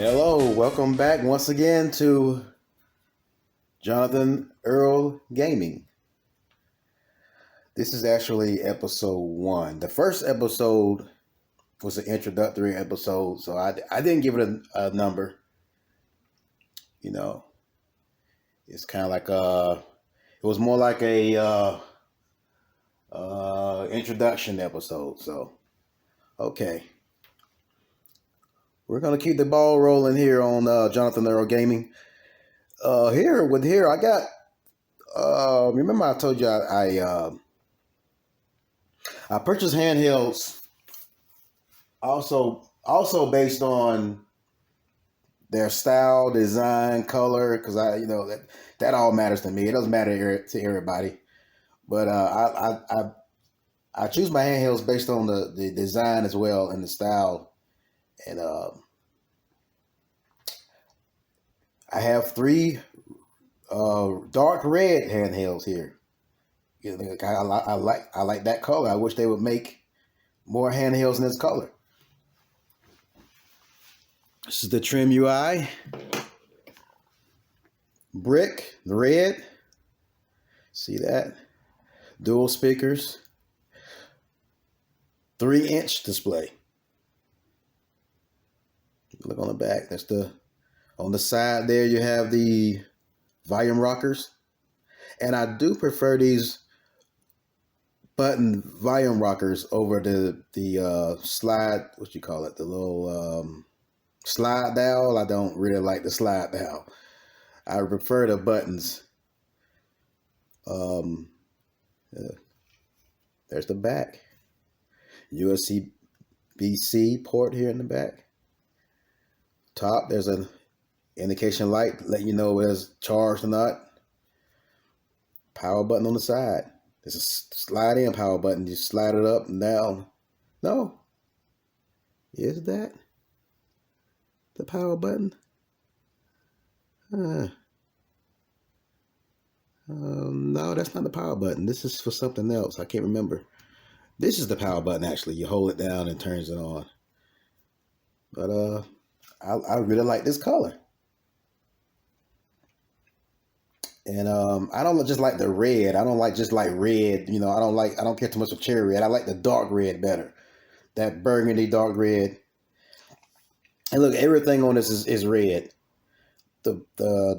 Hello, welcome back once again to Jonathan Earl Gaming. This is actually episode 1. The first episode was an introductory episode, so I didn't give it a number. You know, it's kind of like it was more like a introduction episode. So, okay. We're going to keep the ball rolling here on Jonathan Earl Gaming. Here I got, remember I told you I purchased handhelds also based on their style, design, color, because that all matters to me. It doesn't matter to everybody. But I choose my handhelds based on the design as well and the style. And I have 3 dark red handhelds here. You know, I like that color. I wish they would make more handhelds in this color. This is the Trimui Brick, the red. See that? Dual speakers. 3-inch display. Look on the back. That's on the side there you have the volume rockers. And I do prefer these button volume rockers over the slide, what you call it, the little slide dial. I don't really like the slide dial. I prefer the buttons. There's the back. USB-C port here in the back. Top, there's an indication light letting you know whether it's charged or not. Power button on the side. There's a slide in power button. You slide it up and down. No. Is that the power button? No, that's not the power button. This is for something else. I can't remember. This is the power button, actually. You hold it down and it turns it on. But I really like this color. And I don't just like the red. I don't like just like red. You know, I don't care too much of cherry red. I like the dark red better. That burgundy dark red. And look, everything on this is red. The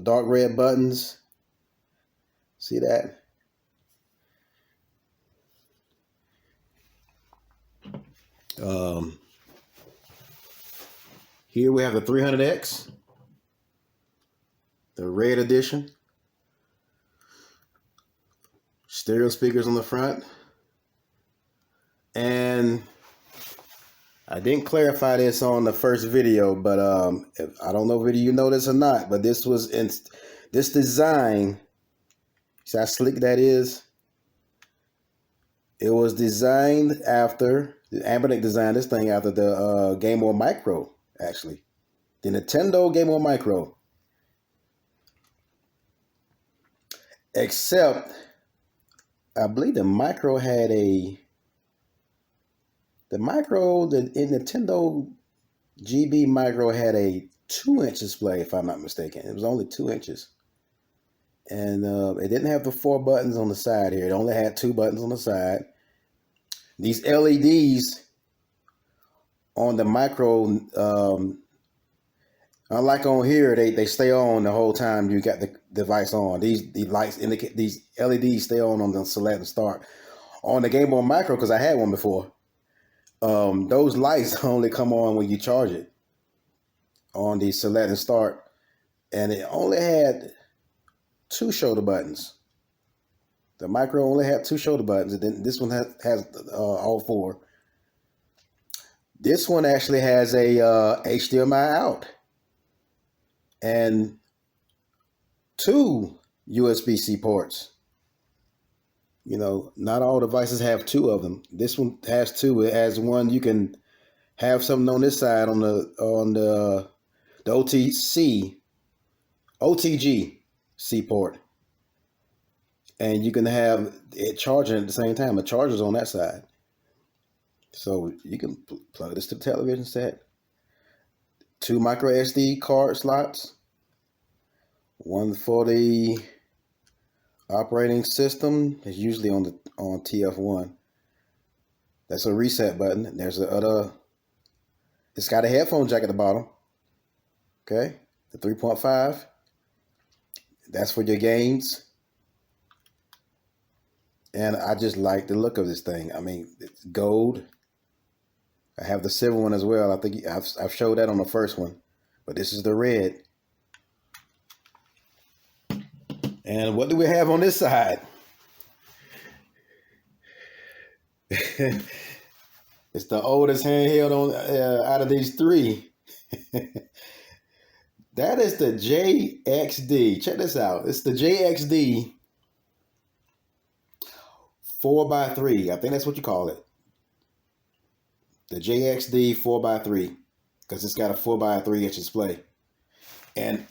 dark red buttons. See that? Here we have the 300X, the red edition. Stereo speakers on the front. And I didn't clarify this on the first video, but I don't know if you know this or not, but this was in this design. See how slick that is? It was designed after, ANBERNIC designed this thing after the Game Boy Micro, actually. The Nintendo Game Boy Micro. Except, I believe the Micro had the Nintendo GB Micro had a 2-inch display, if I'm not mistaken. It was only 2 inches. And it didn't have the 4 buttons on the side here. It only had 2 buttons on the side. These LEDs on the Micro, unlike on here, they stay on the whole time you got the device on. These lights indicate, these LEDs stay on the select and start. On the Game Boy Micro, because I had one before, those lights only come on when you charge it on the select and start. And it only had 2 shoulder buttons. The Micro only had 2 shoulder buttons, and then this one has all 4. This one actually has a HDMI out and 2 USB-C ports. You know, not all devices have 2 of them. This one has 2. It has one you can have something on this side on the OTG C port. And you can have it charging at the same time. The charger's on that side. So you can plug this to the television set. 2 micro SD card slots, one for the operating system. It's usually on TF1. That's a reset button. There's the other. It's got a headphone jack at the bottom. Okay, the 3.5. That's for your gains. And I just like the look of this thing. I mean, it's gold. I have the silver one as well. I think I've showed that on the first one, but this is the red. And what do we have on this side? It's the oldest handheld out of these three. That is the JXD. Check this out. It's the JXD 4x3. I think that's what you call it. The JXD 4x3, because it's got a 4x3 inch display. And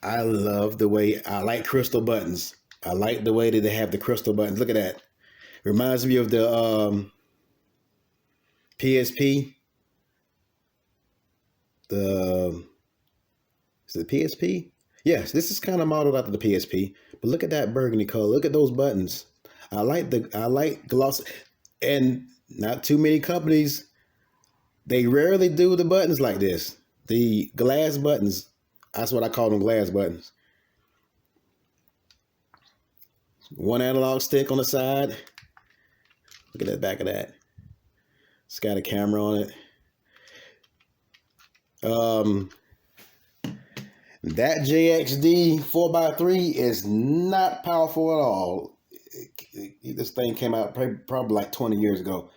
I love the way, I like crystal buttons. I like the way that they have the crystal buttons. Look at that. Reminds me of the PSP. Is it PSP? Yes, this is kind of modeled after the PSP. But look at that burgundy color. Look at those buttons. I like gloss, and not too many companies, they rarely do the buttons like this. The glass buttons, that's what I call them, glass buttons. One analog stick on the side. Look at the back of that. It's got a camera on it. That JXD 4x3 is not powerful at all. This thing came out probably like 20 years ago.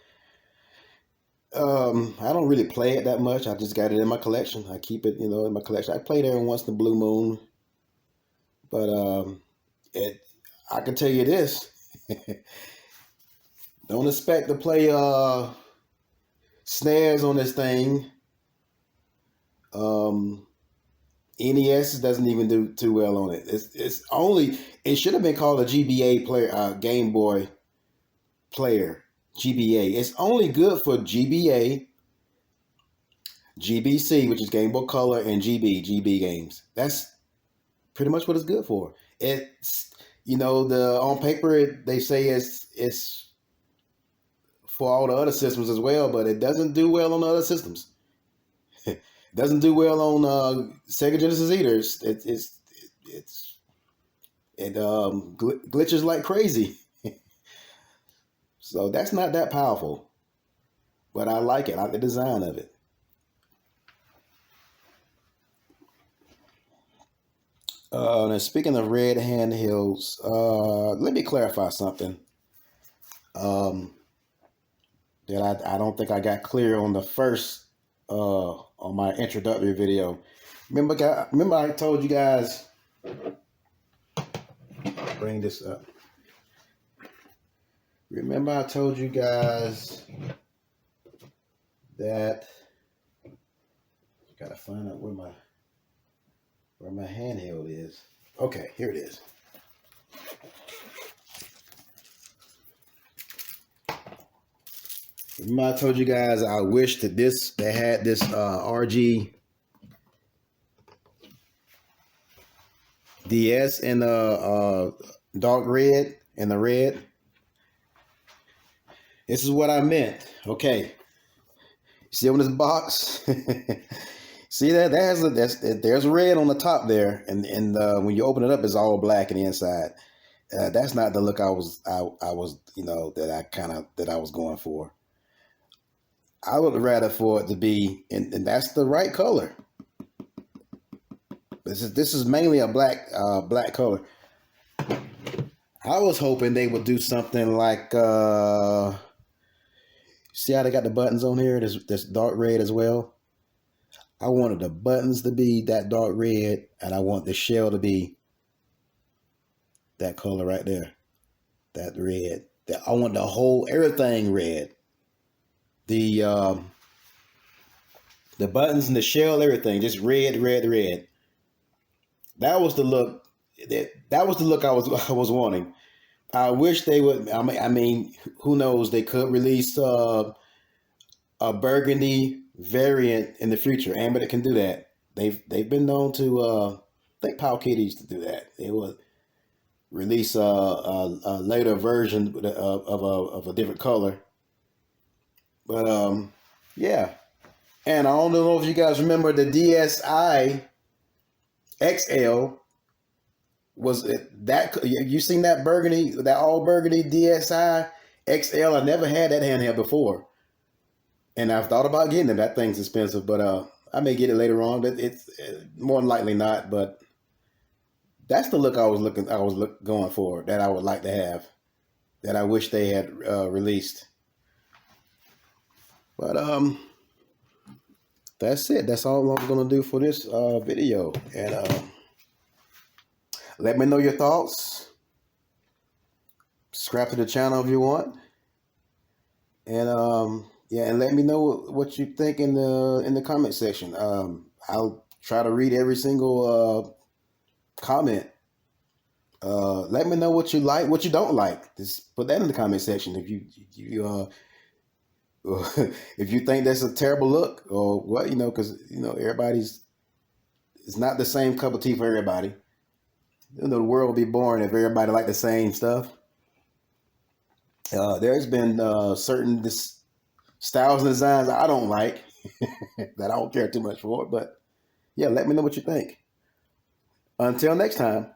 I don't really play it that much. I just got it in my collection. I keep it, in my collection. I play it every once in a blue moon. But I can tell you this. Don't expect to play snares on this thing. NES doesn't even do too well on it. It should have been called a GBA player, Game Boy player, GBA. It's only good for GBA, GBC, which is Game Boy Color, and GB games. That's pretty much what it's good for. It's, on paper they say it's for all the other systems as well, but it doesn't do well on the other systems. Doesn't do well on Sega Genesis either. It glitches like crazy. So that's not that powerful, but I like it. I like the design of it. Now speaking of red handhelds, let me clarify something that I don't think I got clear on the first on my introductory video. Remember I told you guys, bring this up. Remember I told you guys that gotta find out where my handheld is. Okay, here it is. Remember I told you guys I wish that they had this RG DS in the dark red and the red. This is what I meant. Okay, see on this box. See that there's red on the top there, and when you open it up, it's all black in the inside. That's not the look I was that I was going for. I would rather for it to be, and that's the right color. This is mainly a black color. I was hoping they would do something like, see how they got the buttons on here? This dark red as well. I wanted the buttons to be that dark red, and I want the shell to be that color right there, that red. I want the whole everything red. The buttons and the shell, everything just red, red, red. That was the look. That was the look I was wanting. I wish they would. I mean, who knows? They could release a burgundy variant in the future. ANBERNIC can do that. They've been known to. I think Power Kitty used to do that. They would release a later version of a different color. But yeah. And I don't know if you guys remember the DSi XL. Was it that you seen that burgundy, that all burgundy DSi XL? I never had that handheld before, and I've thought about getting it. That thing's expensive, but I may get it later on. But it's more than likely not. But that's the look I was going for. That I would like to have. That I wish they had released. But that's it. That's all I'm gonna do for this video. And let me know your thoughts. Subscribe to the channel if you want. And yeah, and let me know what you think in the comment section. I'll try to read every single comment. Let me know what you like, what you don't like. Just put that in the comment section. If you if you think that's a terrible look or what, because everybody's, it's not the same cup of tea for everybody. The world would be boring if everybody liked the same stuff. There's been certain styles and designs I don't like that I don't care too much for. But yeah, let me know what you think. Until next time.